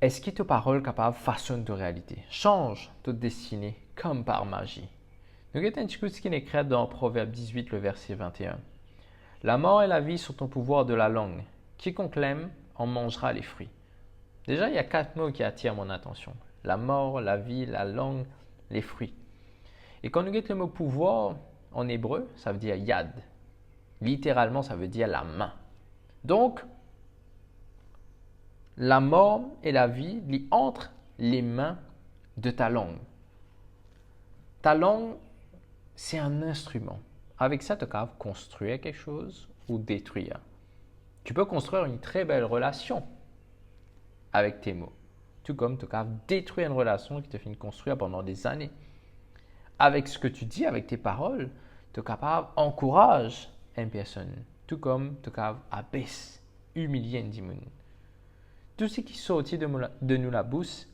Est-ce que tes paroles capables façonnent ta réalité, changent ta destinée comme par magie? Nous regardons un petit peu ce qui est écrit dans Proverbe 18, le verset 21. La mort et la vie sont au pouvoir de la langue. Quiconque l'aime en mangera les fruits. Déjà, il y a 4 mots qui attirent mon attention. La mort, la vie, la langue, les fruits. Et quand nous regardons le mot pouvoir en hébreu, ça veut dire yad. Littéralement, ça veut dire la main. Donc, la mort et la vie sont entre les mains de ta langue. Ta langue, c'est un instrument. Avec ça, tu peux construire quelque chose ou détruire. Tu peux construire une très belle relation avec tes mots. Tout comme tu peux détruire une relation qui te fait construire pendant des années. Avec ce que tu dis, avec tes paroles, tu es capable d'encourager une personne. Tout comme tu es capable d'abaisser, humilier une personne. Tout ce qui sort de nous la bouche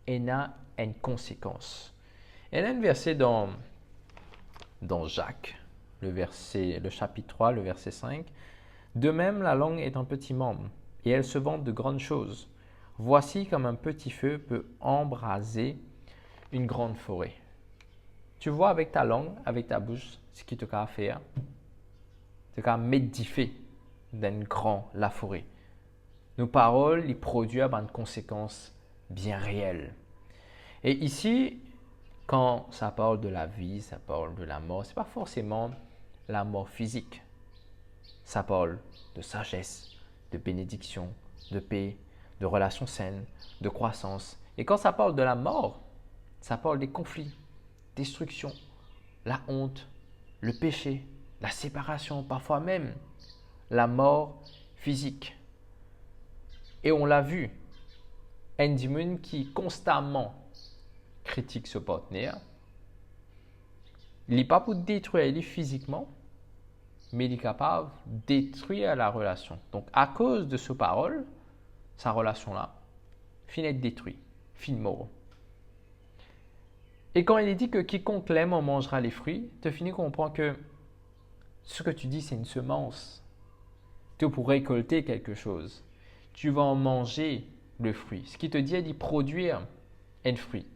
a une conséquence. Il y a un verset dans Jacques, le chapitre 3, le verset 5. De même, la langue est un petit membre, et elle se vante de grandes choses. Voici comme un petit feu peut embraser une grande forêt. Tu vois avec ta langue, avec ta bouche, ce qui te fait faire. Tu peux m'édifier d'un grand la forêt. Nos paroles, ils produisent une conséquence bien réelle. Et ici, quand ça parle de la vie, ça parle de la mort, ce n'est pas forcément la mort physique. Ça parle de sagesse, de bénédiction, de paix, de relations saines, de croissance. Et quand ça parle de la mort, ça parle des conflits, destruction, la honte, le péché, la séparation, parfois même la mort physique. Et on l'a vu, Andy Moon qui constamment critique ce partenaire, il n'est pas pour détruire lui physiquement, mais il est capable de détruire la relation. Donc, à cause de ces paroles, sa relation-là finit d'être détruite, finit mort. Et quand il est dit que quiconque l'aime en mangera les fruits, tu finis de comprendre que ce que tu dis, c'est une semence. Tu pour récolter quelque chose. Tu vas en manger le fruit. Ce qui te dit d'y produire un fruit.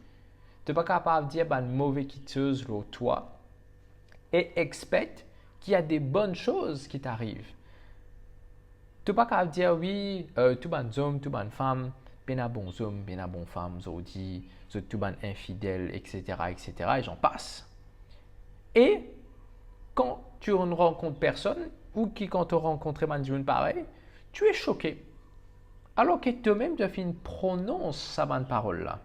Tu n'es pas capable de dire une mauvaise quitteuse sur toi et expecte qu'il y a des bonnes choses qui t'arrivent. Tu n'es pas capable de dire oui, tout bon homme, tout bonne femme, bien un bon homme, bien un bon femme, zodi, tout bon infidèle, etc., etc. Et j'en passe. Et quand tu ne rencontres personne ou quand tu rencontres une pareil, tu es choqué. Alors que toi-même, tu as fait une prononce sa bonne parole-là.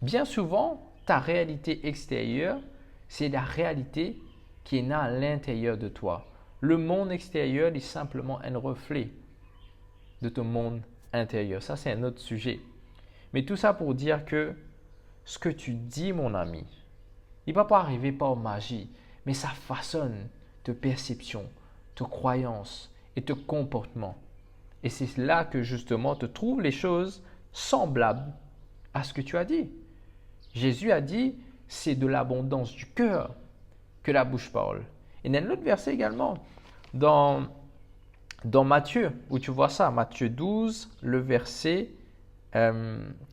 Bien souvent, ta réalité extérieure, c'est la réalité qui est née à l'intérieur de toi. Le monde extérieur est simplement un reflet de ton monde intérieur. Ça, c'est un autre sujet. Mais tout ça pour dire que ce que tu dis, mon ami, il ne va pas arriver par magie, mais ça façonne tes perceptions, tes croyances et tes comportements. Et c'est là que justement tu trouves les choses semblables à ce que tu as dit. Jésus a dit, c'est de l'abondance du cœur que la bouche parle. Et il y a un autre verset également dans Matthieu, où tu vois ça, Matthieu 12, le verset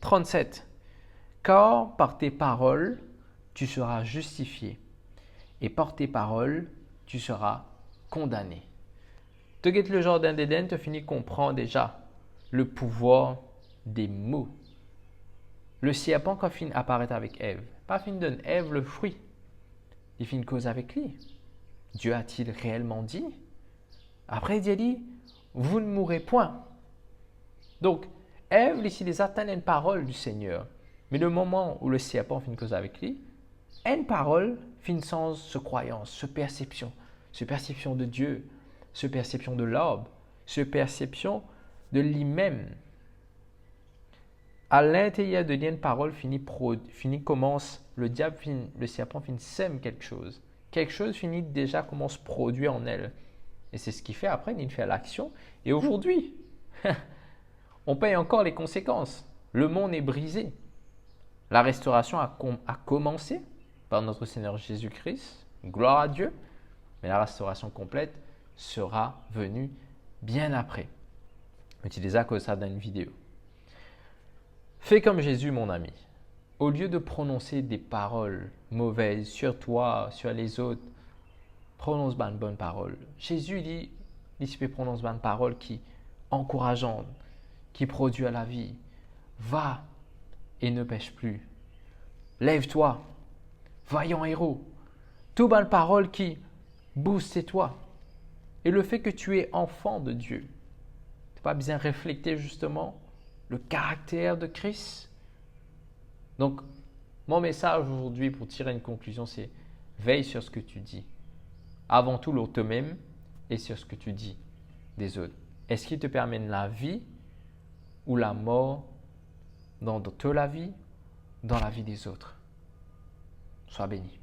37. Car par tes paroles, tu seras justifié, et par tes paroles, tu seras condamné. Tu quittes le jardin d'Éden, tu finis de comprendre déjà le pouvoir des mots. Le serpent, quand il apparaît avec Ève, pas fin donne Ève le fruit, il finit de cause avec lui. Dieu a-t-il réellement dit? Après, il dit, vous ne mourrez point. Donc, Ève, ici, les atteint une parole du Seigneur. Mais le moment où le serpent finit de cause avec lui, une parole finit sans ce croyance, ce perception de Dieu, ce perception de l'arbre, ce perception de lui-même. À l'intérieur de une parole commence, le diable, le serpent sème quelque chose. Quelque chose finit déjà commence à produire en elle. Et c'est ce qu'il fait après, il fait l'action. Et aujourd'hui, on paye encore les conséquences. Le monde est brisé. La restauration a commencé par notre Seigneur Jésus-Christ. Gloire à Dieu. Mais la restauration complète sera venue bien après. Utilisez ça dans une vidéo. Fais comme Jésus, mon ami. Au lieu de prononcer des paroles mauvaises sur toi, sur les autres, prononce une bonne parole. Jésus dit, il prononce une parole qui encourageante, qui produit à la vie. Va et ne pêche plus. Lève-toi, vaillant héros. Tout une parole qui booste toi. Et le fait que tu es enfant de Dieu, tu n'as pas bien réfléchir justement le caractère de Christ. Donc, mon message aujourd'hui pour tirer une conclusion, c'est veille sur ce que tu dis. Avant tout, l'autre toi-même et sur ce que tu dis des autres. Est-ce qu'il te permet la vie ou la mort dans ta vie, dans la vie des autres? Sois béni.